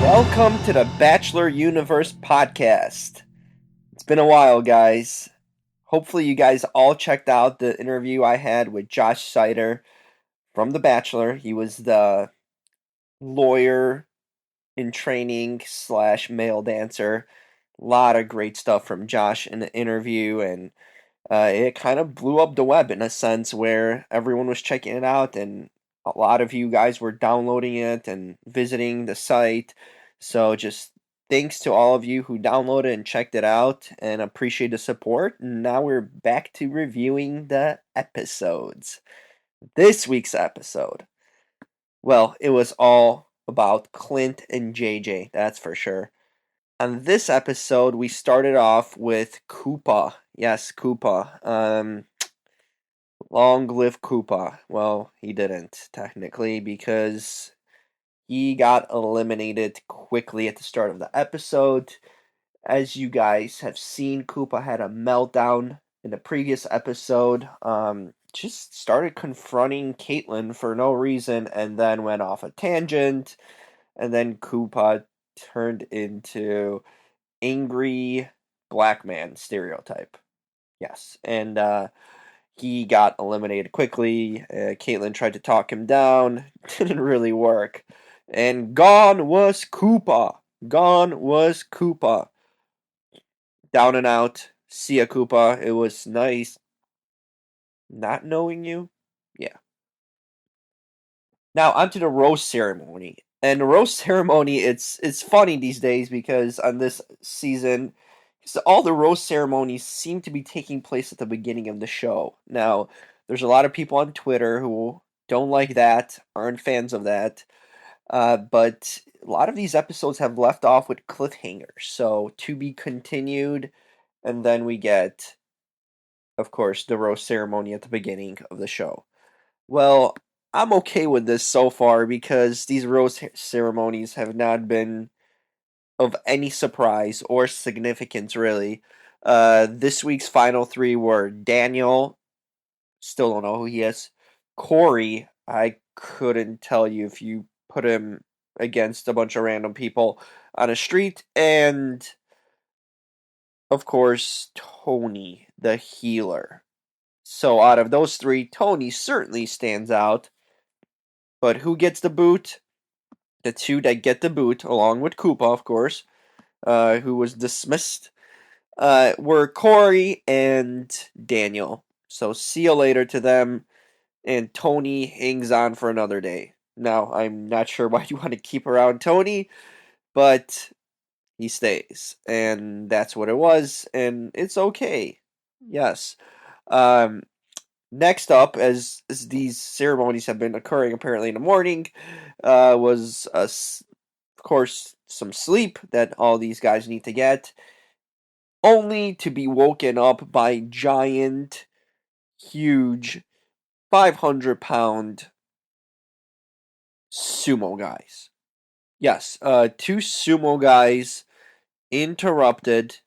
Welcome to the Bachelor Universe podcast. It's been a while, guys. Hopefully, you guys all checked out the interview I had with Josh Sider from The Bachelor. He was the lawyer in training slash male dancer. A lot of great stuff from Josh in the interview, and it kind of blew up the web in a sense where everyone was checking it out, and a lot of you guys were downloading it and visiting the site. So just thanks to all of you who downloaded and checked it out, and appreciate the support. Now we're back to reviewing the episodes. This week's episode, well, it was all about Clint and JJ, that's for sure. On this episode, we started off with Koopa. Yes, Koopa. Long live Koopa. Well, he didn't, technically, because he got eliminated quickly at the start of the episode. As you guys have seen, Koopa had a meltdown in the previous episode. Just started confronting Caitlyn for no reason and then went off a tangent. And then Koopa turned into angry black man stereotype. Yes. And he got eliminated quickly. Caitlyn tried to talk him down. Didn't really work. And gone was Koopa. Gone was Koopa. Down and out. See ya, Koopa. It was nice not knowing you. Yeah. Now onto the rose ceremony. And the rose ceremony, it's funny these days because on this season, all the rose ceremonies seem to be taking place at the beginning of the show. Now, there's a lot of people on Twitter who don't like that, aren't fans of that. But a lot of these episodes have left off with cliffhangers. So to be continued, and then we get, of course, the rose ceremony at the beginning of the show. Well, I'm okay with this so far because these rose ceremonies have not been of any surprise or significance, really. This week's final three were Daniel, still don't know who he is. Corey, I couldn't tell you if you put him against a bunch of random people on a street. And, of course, Tony, the healer. So out of those three, Tony certainly stands out. But who gets the boot? The two that get the boot, along with Koopa, of course, who was dismissed, were Corey and Daniel. So see you later to them. And Tony hangs on for another day. Now, I'm not sure why you want to keep around Tony, but he stays. And that's what it was, and it's okay. Yes. Um, Next up, as these ceremonies have been occurring apparently in the morning, was, of course, some sleep that all these guys need to get, only to be woken up by giant, huge, 500-pound sumo guys. Yes, two sumo guys interrupted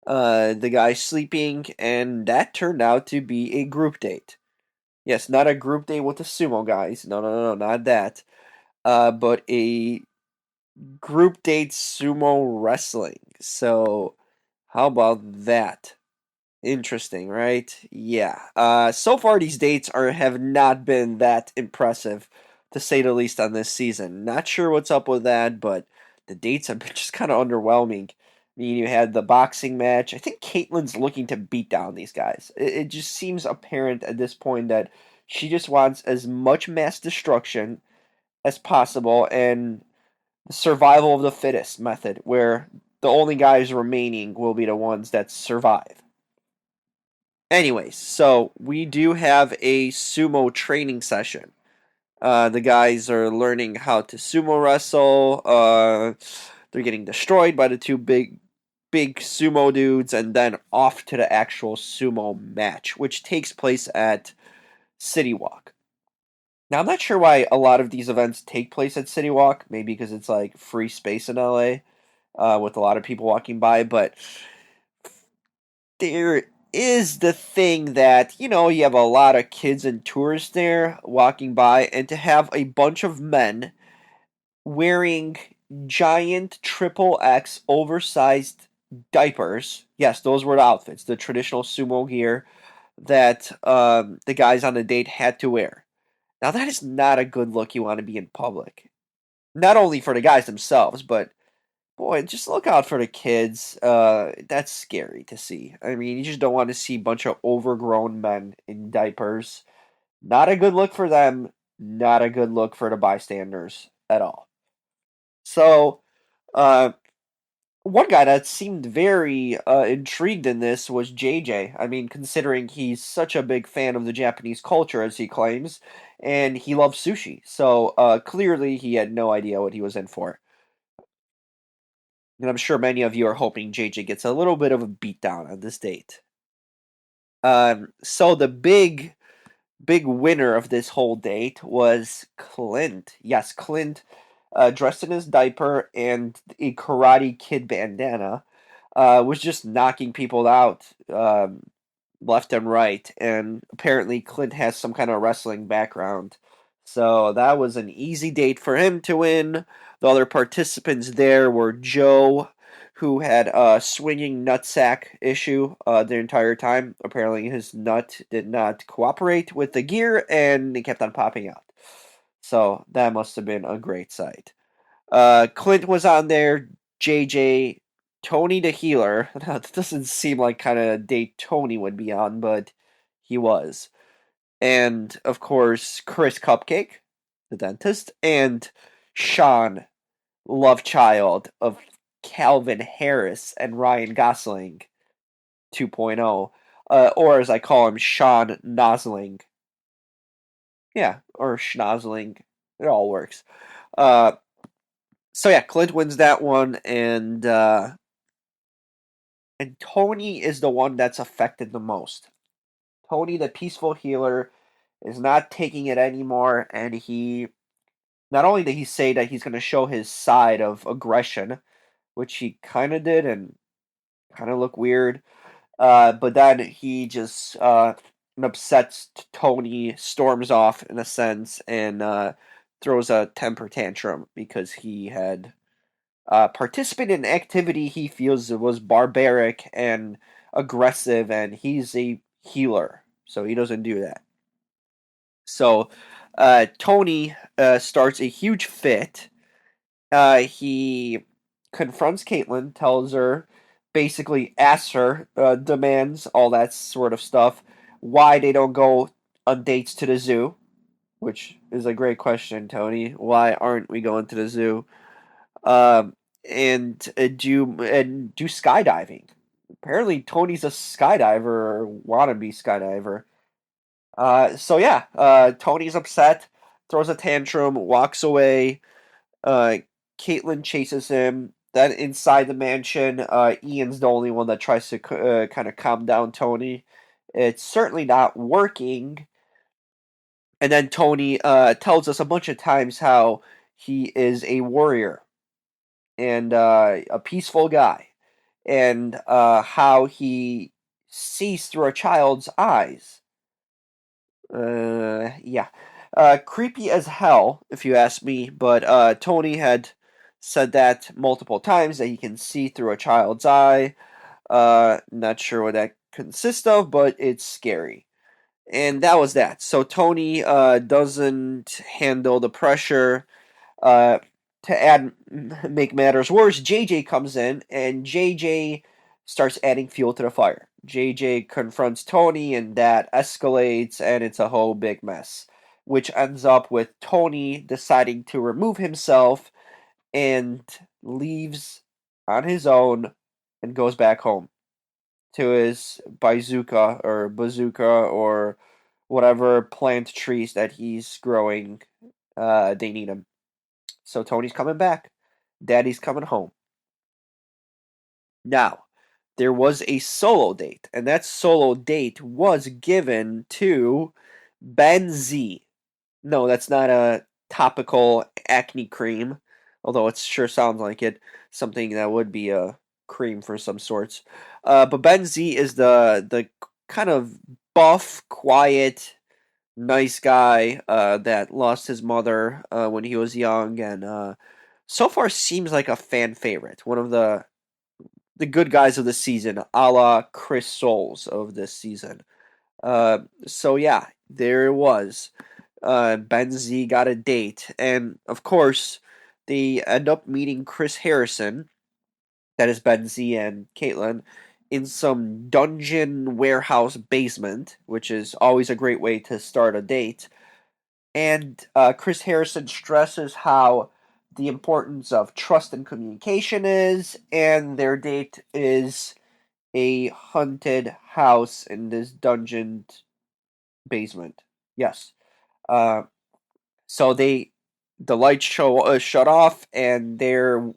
the guy sleeping, and that turned out to be a group date. Yes, not a group date with the sumo guys. No, not that. But a group date sumo wrestling. So, how about that? Interesting, right? Yeah. So far these dates have not been that impressive, to say the least, on this season. Not sure what's up with that, but the dates have been just kind of underwhelming. I mean, you had the boxing match. I think Caitlyn's looking to beat down these guys. It just seems apparent at this point that she just wants as much mass destruction as possible and the survival of the fittest method, where the only guys remaining will be the ones that survive. Anyways, so we do have a sumo training session. The guys are learning how to sumo wrestle. They're getting destroyed by the two big sumo dudes, and then off to the actual sumo match, which takes place at City Walk. Now, I'm not sure why a lot of these events take place at City Walk. Maybe because it's like free space in LA, with a lot of people walking by. But there is the thing that, you have a lot of kids and tourists there walking by, and to have a bunch of men wearing giant triple X oversized diapers. Yes, those were the outfits, the traditional sumo gear that the guys on the date had to wear. Now, that is not a good look you want to be in public. Not only for the guys themselves, but boy, just look out for the kids. That's scary to see. I mean, you just don't want to see a bunch of overgrown men in diapers. Not a good look for them. Not a good look for the bystanders at all. So, uh, one guy that seemed very intrigued in this was JJ. I mean, considering he's such a big fan of the Japanese culture, as he claims, and he loves sushi. So, clearly, he had no idea what he was in for. And I'm sure many of you are hoping JJ gets a little bit of a beatdown on this date. So the big winner of this whole date was Clint. Yes, Clint, dressed in his diaper and a Karate Kid bandana, was just knocking people out, left and right. And apparently, Clint has some kind of wrestling background. So that was an easy date for him to win. The other participants there were Joe, who had a swinging nutsack issue the entire time. Apparently, his nut did not cooperate with the gear and it kept on popping out. So that must have been a great sight. Clint was on there. JJ, Tony the healer. That doesn't seem like kind of a date Tony would be on, but he was. And of course, Chris Cupcake, the dentist, and Sean, love child of Calvin Harris and Ryan Gosling 2.0, or as I call him, Sean Nosling. Yeah, or Schnozling. It all works. Uh, so yeah, Clint wins that one, and Tony is the one that's affected the most. Tony, the peaceful healer, is not taking it anymore, and he not only did he say that he's going to show his side of aggression, which he kind of did and kind of looked weird, but then he just upsets Tony, storms off in a sense, and throws a temper tantrum because he had participated in activity he feels was barbaric and aggressive, and he's a healer, so he doesn't do that. So Tony starts a huge fit. He confronts Caitlyn, tells her, basically asks her, demands all that sort of stuff, why they don't go on dates to the zoo, which is a great question, Tony. Why aren't we going to the zoo? Um, and do skydiving. Apparently, Tony's a skydiver or wannabe skydiver. So yeah, Tony's upset, throws a tantrum, walks away. Uh, Caitlyn chases him. Then inside the mansion, Ian's the only one that tries to kind of calm down Tony. It's certainly not working. And then Tony tells us a bunch of times how he is a warrior and a peaceful guy, and how he sees through a child's eyes. Yeah. Creepy as hell, if you ask me, but Tony had said that multiple times that he can see through a child's eye. Not sure what that consists of, but it's scary. And that was that. So Tony doesn't handle the pressure. Uh, make matters worse, JJ comes in and JJ starts adding fuel to the fire. JJ confronts Tony and that escalates and it's a whole big mess, which ends up with Tony deciding to remove himself and leaves on his own and goes back home to his bazooka or whatever plant trees that he's growing. They need him. So Tony's coming back. Daddy's coming home. Now, there was a solo date, and that solo date was given to Ben Z. No, that's not a topical acne cream, although it sure sounds like it. Something that would be a cream for some sorts. But Ben Z is the kind of buff, quiet, nice guy that lost his mother when he was young, and so far seems like a fan favorite. One of the good guys of the season, a la Chris Soules of this season. So yeah, there it was. Ben Z got a date, and of course, they end up meeting Chris Harrison, that is Ben Z and Caitlin, in some dungeon warehouse basement, which is always a great way to start a date. And Chris Harrison stresses how the importance of trust and communication is, and their date is a haunted house in this dungeon basement. Yes. Uh, so the lights shut off, and they're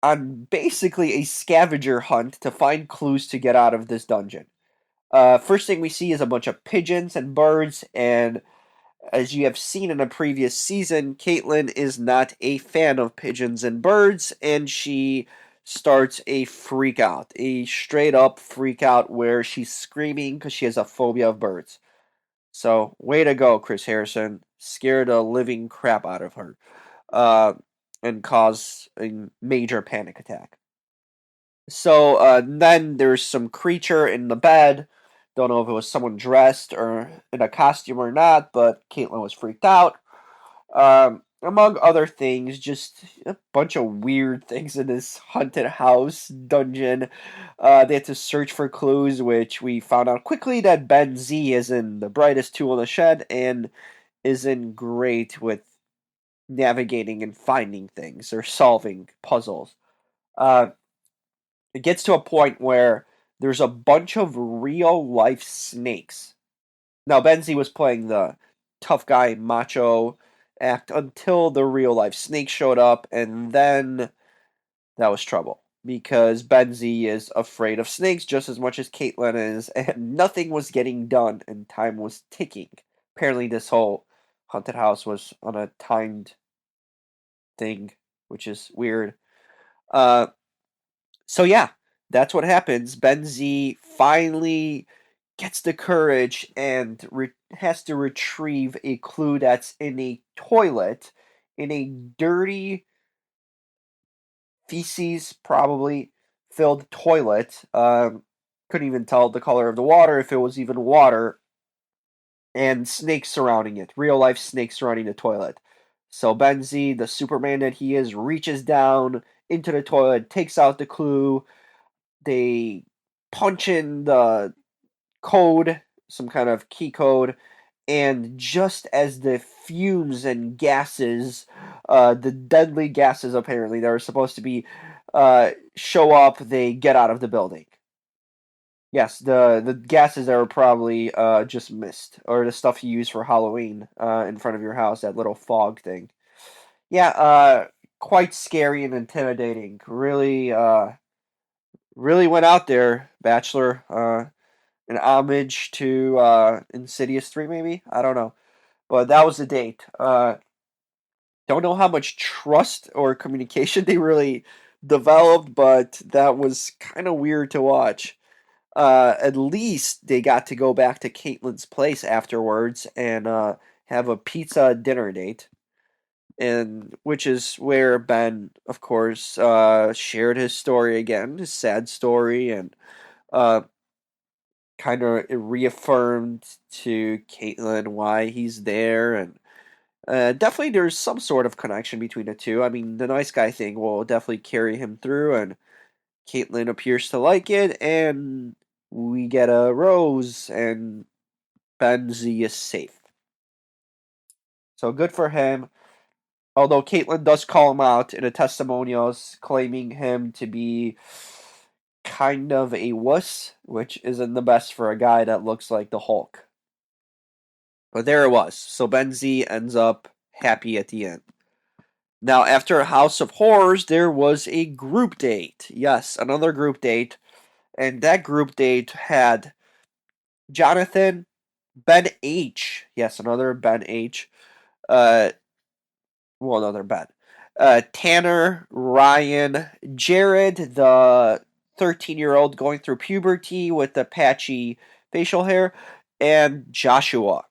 on basically a scavenger hunt to find clues to get out of this dungeon. First thing we see is a bunch of pigeons and birds, and as you have seen in a previous season, Caitlin is not a fan of pigeons and birds, and she starts a freak out, a straight up freak out where she's screaming because she has a phobia of birds. So, way to go, Chris Harrison. Scared the living crap out of her, uh, and caused a major panic attack. So, then there's some creature in the bed. Don't know if it was someone dressed or in a costume or not, but Caitlin was freaked out. Among other things, just a bunch of weird things in this haunted house dungeon. They had to search for clues, which we found out quickly that Ben Z isn't the brightest tool in the shed and isn't great with navigating and finding things or solving puzzles. Uh, it gets to a point where there's a bunch of real life snakes. Now, Benzie was playing the tough guy macho act until the real life snake showed up, and then that was trouble. Because Benzie is afraid of snakes just as much as Caitlin is, and nothing was getting done, and time was ticking. Apparently, this whole haunted house was on a timed thing, which is weird. Uh, so yeah, that's what happens. Benzie finally gets the courage and has to retrieve a clue that's in a toilet, in a dirty feces probably filled toilet. Couldn't even tell the color of the water if it was even water, and snakes surrounding it, real life snakes surrounding the toilet. So Benzie, the Superman that he is, reaches down into the toilet, takes out the clue. They punch in the code, some kind of key code, and just as the fumes and gases, the deadly gases apparently that are supposed to be show up, they get out of the building. Yes, the gases that are probably just mist or the stuff you use for Halloween in front of your house, that little fog thing. Yeah, quite scary and intimidating. Really went out there, Bachelor. An homage to Insidious 3, maybe? I don't know. But that was the date. Don't know how much trust or communication they really developed, but that was kind of weird to watch. At least they got to go back to Caitlin's place afterwards and have a pizza dinner date. And which is where Ben, of course, shared his story again, his sad story, and uh, kind of reaffirmed to Caitlin why he's there, and definitely there's some sort of connection between the two. I mean, the nice guy thing will definitely carry him through, and Caitlin appears to like it, and we get a rose, and Benzie is safe. So good for him. Although Caitlin does call him out in the testimonials, claiming him to be kind of a wuss, which isn't the best for a guy that looks like the Hulk. But there it was. So Benzie ends up happy at the end. Now, after House of Horrors, there was a group date. Yes, another group date. And that group date had Jonathan, Ben H. Yes, another Ben H. Uh, another Ben. Tanner, Ryan, Jared, the 13-year-old going through puberty with the patchy facial hair, and Joshua.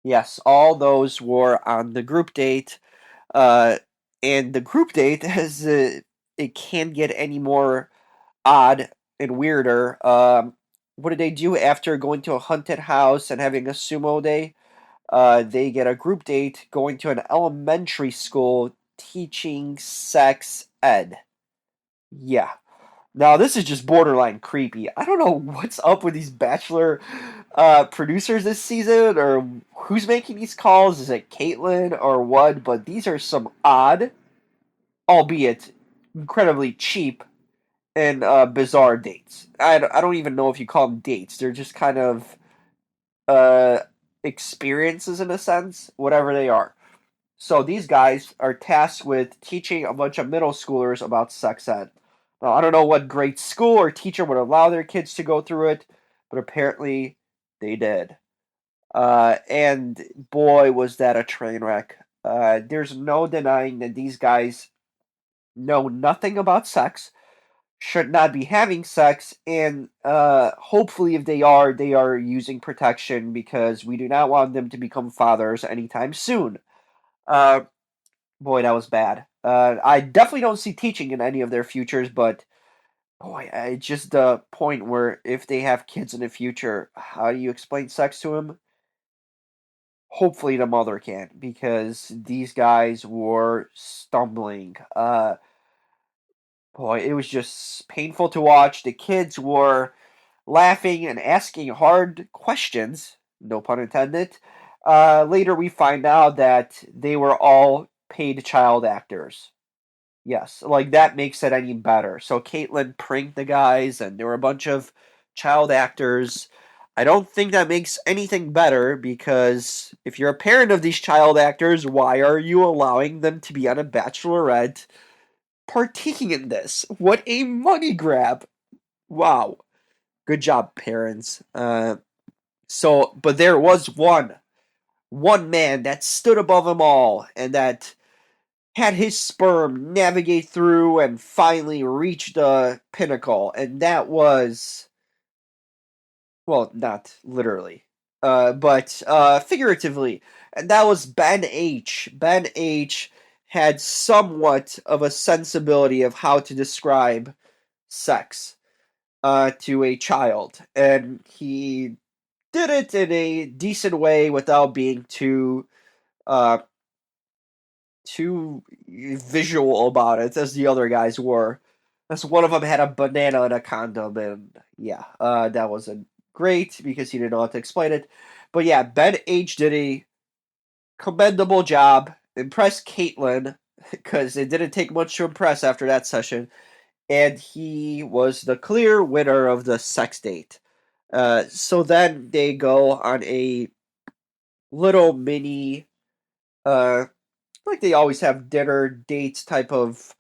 Yes, all those were on the group date. Uh, and the group date has it can't get any more odd and weirder. What did they do after going to a haunted house and having a sumo day? They get a group date going to an elementary school teaching sex ed. Yeah. Now this is just borderline creepy. I don't know what's up with these Bachelor producers this season, or who's making these calls. Is it Caitlyn or what? But these are some odd, albeit incredibly cheap and bizarre dates. I don't even know if you call them dates. They're just kind of uh, experiences in a sense, whatever they are. So these guys are tasked with teaching a bunch of middle schoolers about sex ed. Now, I don't know what grade school or teacher would allow their kids to go through it, but apparently they did. And boy, was that a train wreck. There's no denying that these guys know nothing about sex, should not be having sex, and hopefully, if they are using protection because we do not want them to become fathers anytime soon. Uh, Boy, that was bad. I definitely don't see teaching in any of their futures, but boy, it's just the point where if they have kids in the future, how do you explain sex to them? Hopefully, the mother can, because these guys were stumbling. Boy, it was just painful to watch. The kids were laughing and asking hard questions, no pun intended. Later, we find out that they were all paid child actors. Yes, like that makes it any better. So Caitlyn pranked the guys, and there were a bunch of child actors. I don't think that makes anything better because if you're a parent of these child actors, why are you allowing them to be on a Bachelorette partaking in this? What a money grab! Wow, good job, parents. But there was one man that stood above them all, and that had his sperm navigate through and finally reach the pinnacle, and that was, well, not literally, but figuratively, and that was Ben H. Ben H. had somewhat of a sensibility of how to describe sex to a child, and he did it in a decent way without being uh, too visual about it as the other guys were. As one of them had a banana in a condom, and yeah, that wasn't great because he didn't know how to explain it. But yeah, Ben H did a commendable job. Impressed Caitlyn because it didn't take much to impress after that session, and he was the clear winner of the sex date. So then they go on a little mini uh like they always have dinner dates type of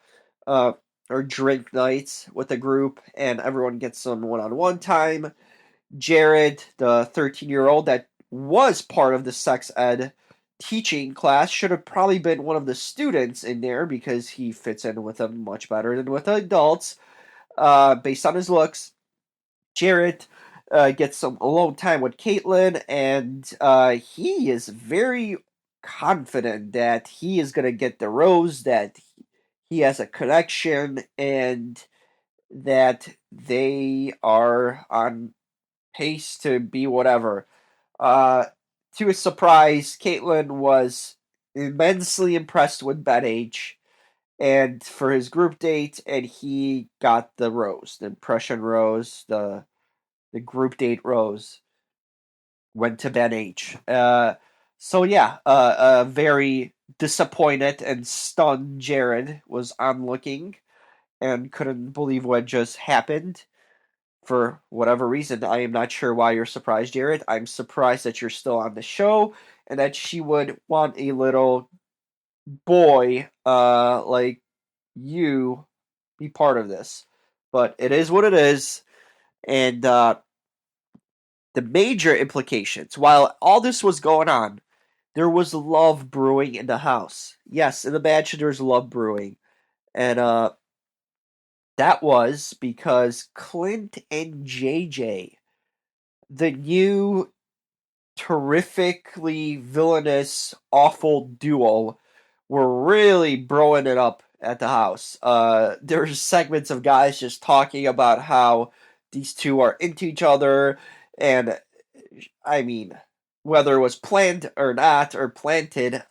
uh or drink nights with the group, and everyone gets some one-on-one time. Jared, the 13-year-old that was part of the sex ed teaching class, should have probably been one of the students in there because he fits in with them much better than with adults, based on his looks. Jared gets some alone time with Caitlyn, and he is very confident that he is going to get the rose, that he has a connection, and that they are on pace to be whatever. Uh, to his surprise, Caitlyn was immensely impressed with Ben H. And for his group date, and he got the rose, the impression rose, the group date rose went to Ben H. So yeah, very disappointed and stunned Jared was onlooking and couldn't believe what just happened. for whatever reason, I am not sure why you're surprised, Jared. I'm surprised that you're still on the show and that she would want a little boy like you be part of this. But it is what it is. And the major implications, while all this was going on, there was love brewing in the house. Yes, in the Bachelor, there's love brewing. And that was because Clint and JJ, the new terrifically villainous, awful duo, were really broing it up at the house. There's segments of guys just talking about how these two are into each other, and I mean, whether it was planned or not, or planted,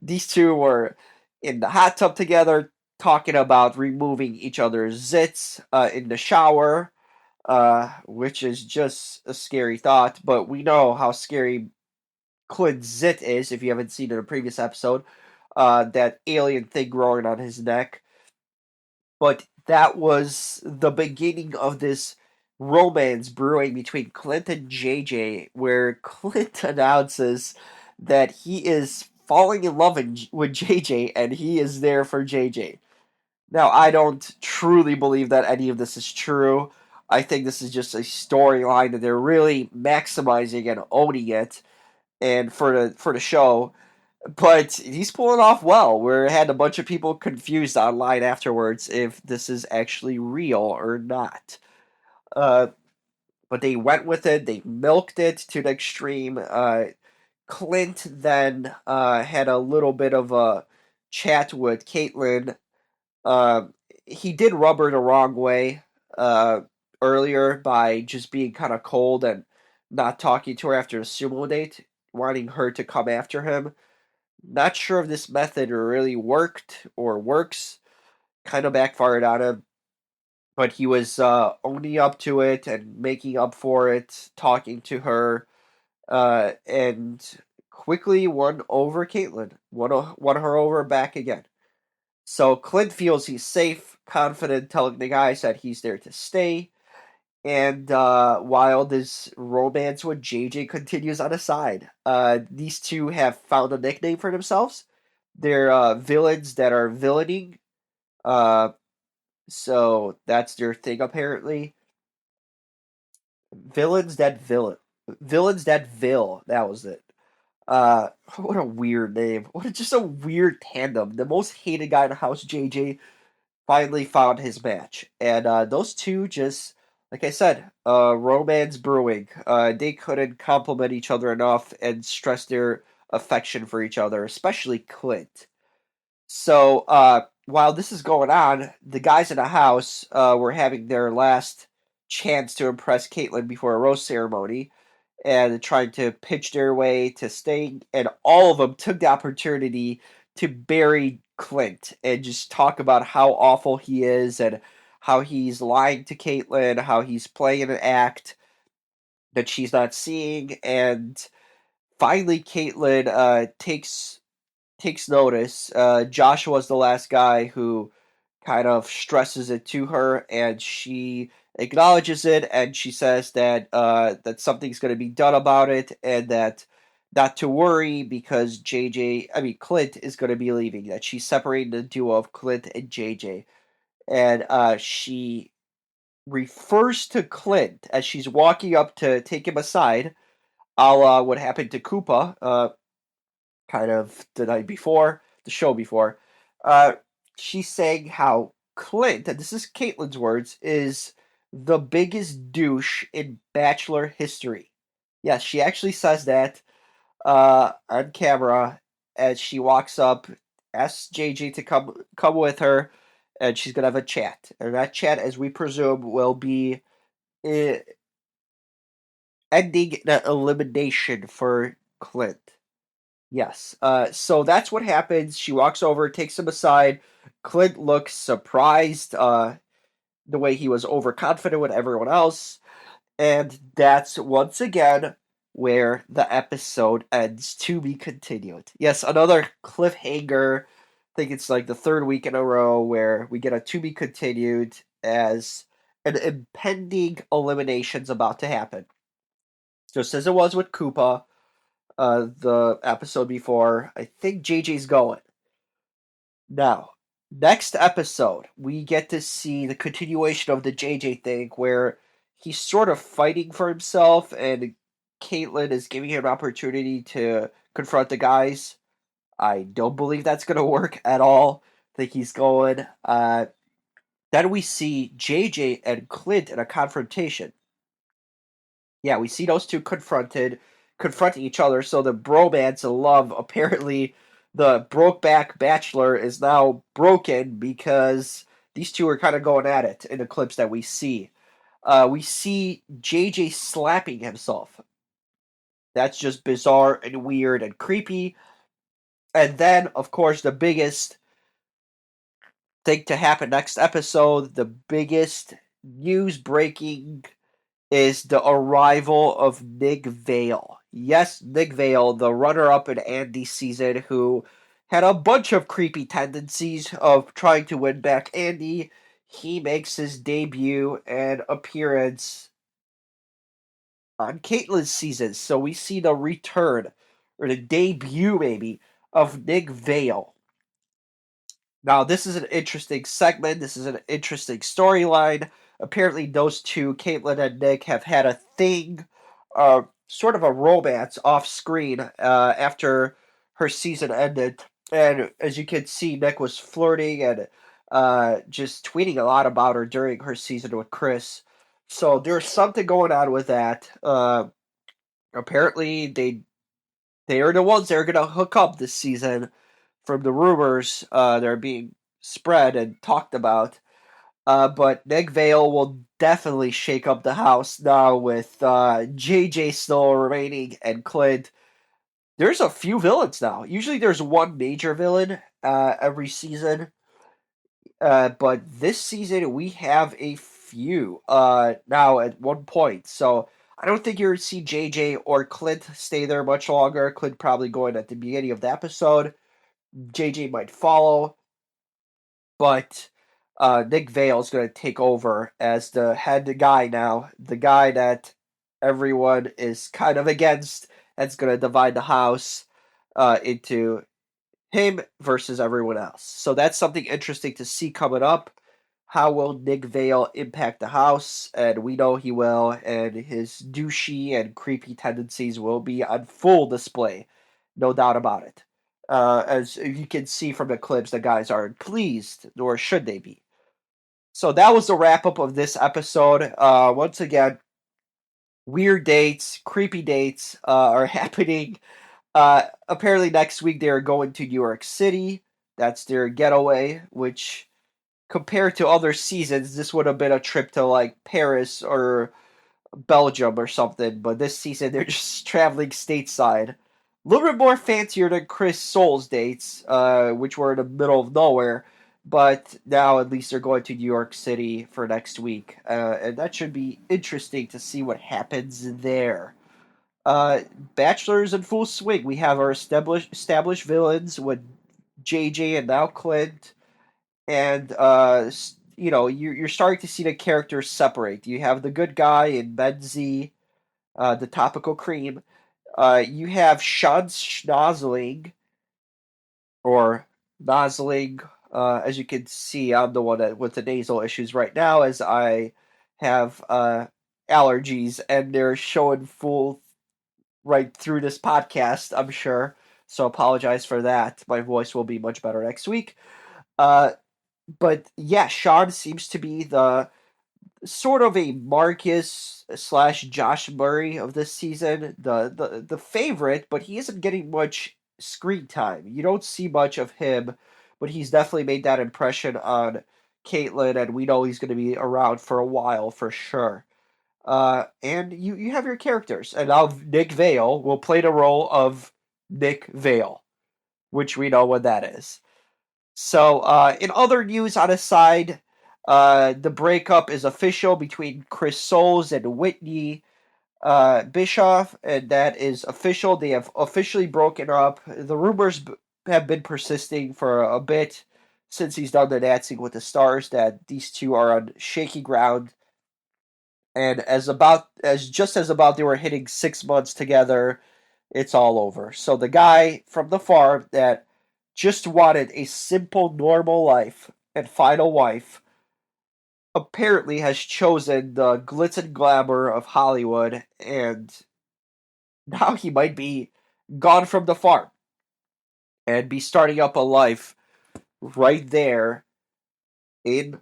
these two were in the hot tub together, talking about removing each other's zits in the shower, which is just a scary thought. But we know how scary Clint's zit is if you haven't seen it in a previous episode. That alien thing growing on his neck. But that was the beginning of this romance brewing between Clint and JJ, where Clint announces that he is falling in love with JJ and he is there for JJ. Now, I don't truly believe that any of this is true. I think this is just a storyline that they're really maximizing and owning it, and for the show. But he's pulling off well. We had a bunch of people confused online afterwards if this is actually real or not. Uh, but they went with it. They milked it to the extreme. Clint then had a little bit of a chat with Caitlyn. uh, he did rub her the wrong way uh, earlier by just being kind of cold and not talking to her after the sumo date, wanting her to come after him. Not sure if this method really worked or works. Kind of backfired on him, but he was owning up to it and making up for it, talking to her, and quickly won over Caitlyn. Won her over back again. So Clint feels he's safe, confident, telling the guys that he's there to stay. And while this romance with JJ continues on the side, these two have found a nickname for themselves. They're villains that are villaining. Uh, so that's their thing apparently. Villains that villain. Villains that vil. That was it. What a weird name. Just a weird tandem. The most hated guy in the house, JJ, finally found his match. And those two just, like I said, romance brewing. They couldn't compliment each other enough and stress their affection for each other, especially Clint. So while this is going on, the guys in the house were having their last chance to impress Caitlyn before a rose ceremony and trying to pitch their way to staying, and all of them took the opportunity to bury Clint and just talk about how awful he is and how he's lying to Caitlyn, how he's playing an act that she's not seeing, and finally Caitlyn takes notice. Joshua's the last guy who kind of stresses it to her, and she acknowledges it, and she says that that something's going to be done about it, and that not to worry because Clint is going to be leaving. That she's separating the duo of Clint and JJ, and she refers to Clint as she's walking up to take him aside, a la what happened to Koopa, kind of the night before, the show before. Uh, she's saying how Clint, and this is Caitlyn's words, is the biggest douche in Bachelor history. Yes, she actually says that on camera as she walks up, asks JJ to come with her, and she's gonna have a chat. And that chat, as we presume, will be uh, ending the elimination for Clint. Yes. So that's what happens. She walks over, takes him aside. Clint looks surprised, the way he was overconfident with everyone else. And that's once again where the episode ends, to be continued. Yes, another cliffhanger. I think it's like the third week in a row where we get a to be continued as an impending elimination's about to happen. Just as it was with Koopa, the episode before, I think JJ's going. Now, next episode, we get to see the continuation of the JJ thing where he's sort of fighting for himself and Caitlyn is giving him an opportunity to confront the guys. I don't believe that's going to work at all. I think he's going. Then we see JJ and Clint in a confrontation. Yeah, we see those two confronting each other. So the bromance and love, apparently, the Brokeback Bachelor is now broken because these two are kind of going at it in the clips that we see. We see JJ slapping himself. That's just bizarre and weird and creepy. And then, of course, the biggest thing to happen next episode, the biggest news breaking is the arrival of Nick Vale. Yes, Nick Vale, the runner-up in Andy's season, who had a bunch of creepy tendencies of trying to win back Andy. He makes his debut and appearance on Caitlyn's season, so we see the return, or the debut maybe, of Nick Vale. Now, this is an interesting segment. This is an interesting storyline. Apparently, those two, Caitlyn and Nick, have had a thing, sort of a romance off screen after her season ended. And as you can see, Nick was flirting and just tweeting a lot about her during her season with Chris. So there's something going on with that. Apparently, they are the ones that are going to hook up this season from the rumors that are being spread and talked about. But Nick Vale will definitely shake up the house now with JJ still remaining and Clint. There's a few villains now. Usually there's one major villain every season. But this season we have a few now at one point. So I don't think you're going to see JJ or Clint stay there much longer. Clint probably going at the beginning of the episode. JJ might follow, but Nick Vale is going to take over as the head guy now, the guy that everyone is kind of against. That's going to divide the house into him versus everyone else. So that's something interesting to see coming up. How will Nick Vale impact the house? And we know he will, and his douchey and creepy tendencies will be on full display. No doubt about it. As you can see from the clips, the guys aren't pleased, nor should they be. So that was the wrap up of this episode. Once again, weird dates, creepy dates are happening. Apparently, next week they are going to New York City. That's their getaway, which compared to other seasons, this would have been a trip to like Paris or Belgium or something, but this season they're just traveling stateside. A little bit more fancier than Chris Soule's dates, which were in the middle of nowhere. But now at least they're going to New York City for next week, and that should be interesting to see what happens there. Uh, Bachelor's in full swing. We have our established villains with JJ and now Clint, and you're starting to see the characters separate. You have the good guy in Benzie, the topical cream. You have Sean Schnozzling, or Nosling. As you can see, I'm the one with the nasal issues right now, as I have allergies, and they're showing full right through this podcast, I'm sure. So apologize for that. My voice will be much better next week. Uh, but yeah, Sean seems to be the sort of a Marcus slash Josh Murray of this season, the favorite, but he isn't getting much screen time. You don't see much of him, but he's definitely made that impression on Caitlyn, and we know he's going to be around for a while for sure. And you have your characters, and now Nick Vale will play the role of Nick Vale, which we know what that is. So, in other news on a side, the breakup is official between Chris Soules and Whitney Bischoff, and that is official. They have officially broken up. The rumors have been persisting for a bit since he's done the Dancing with the Stars that these two are on shaky ground. And as about they were hitting 6 months together, it's all over. So the guy from the farm that just wanted a simple, normal life and find a wife apparently has chosen the glitz and glamour of Hollywood, and now he might be gone from the farm and be starting up a life right there in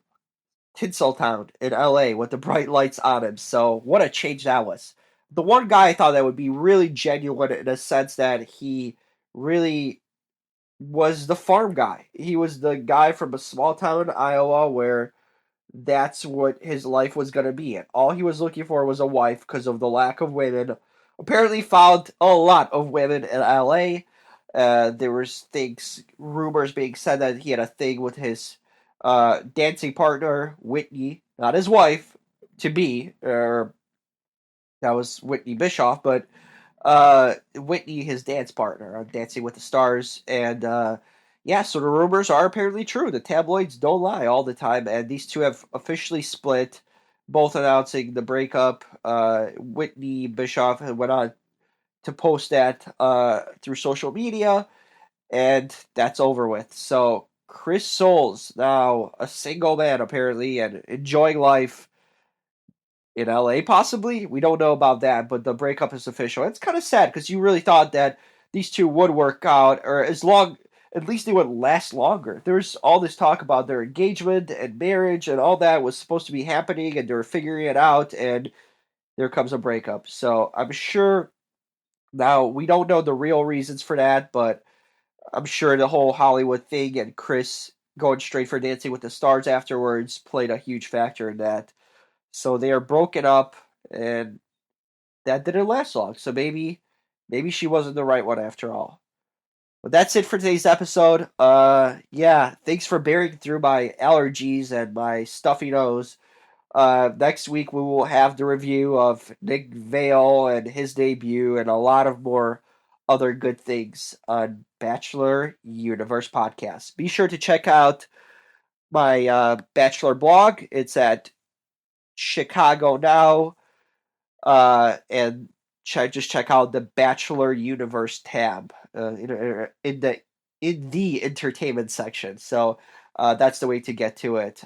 Tinseltown in LA with the bright lights on him. So what a change that was. The one guy I thought that would be really genuine in a sense that he really was the farm guy. He was the guy from a small town in Iowa where that's what his life was going to be. And all he was looking for was a wife because of the lack of women. Apparently found a lot of women in LA. There was rumors being said that he had a thing with his dancing partner, Whitney, not his wife, to be, or that was Whitney Bischoff, but Whitney, his dance partner on Dancing with the Stars. And yeah, so the rumors are apparently true. The tabloids don't lie all the time, and these two have officially split, both announcing the breakup. Whitney Bischoff went on to post that through social media, and that's over with. So Chris Soules, now a single man apparently, and enjoying life in LA, possibly. We don't know about that, but the breakup is official. It's kind of sad because you really thought that these two would work out, or at least they would last longer. There's all this talk about their engagement and marriage, and all that was supposed to be happening, and they were figuring it out, and there comes a breakup. So I'm sure now we don't know the real reasons for that, but I'm sure the whole Hollywood thing and Chris going straight for Dancing with the Stars afterwards played a huge factor in that. So they are broken up, and that didn't last long. So maybe she wasn't the right one after all. But that's it for today's episode. Yeah, thanks for bearing through my allergies and my stuffy nose. Next week we will have the review of Nick Vale and his debut and a lot of more other good things on Bachelor Universe podcast. Be sure to check out my Bachelor blog. It's at Chicago Now, and check out the Bachelor Universe tab in the entertainment section. So that's the way to get to it.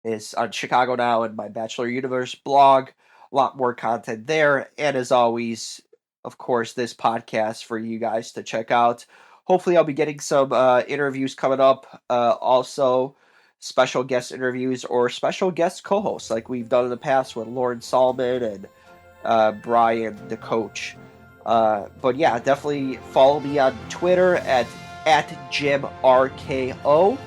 Is on Chicago Now and my Bachelor Universe blog. A lot more content there, and as always, of course, this podcast for you guys to check out. Hopefully, I'll be getting some interviews coming up. Also, special guest interviews or special guest co-hosts like we've done in the past with Lauren Solomon and Brian, the coach. But yeah, definitely follow me on Twitter at JimRKO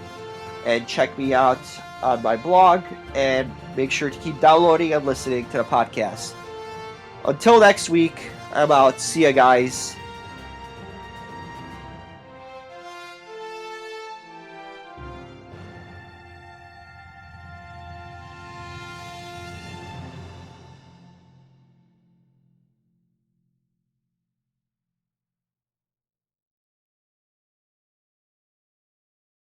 and check me out on my blog, and make sure to keep downloading and listening to the podcast. Until next week, I'm out. See ya, guys.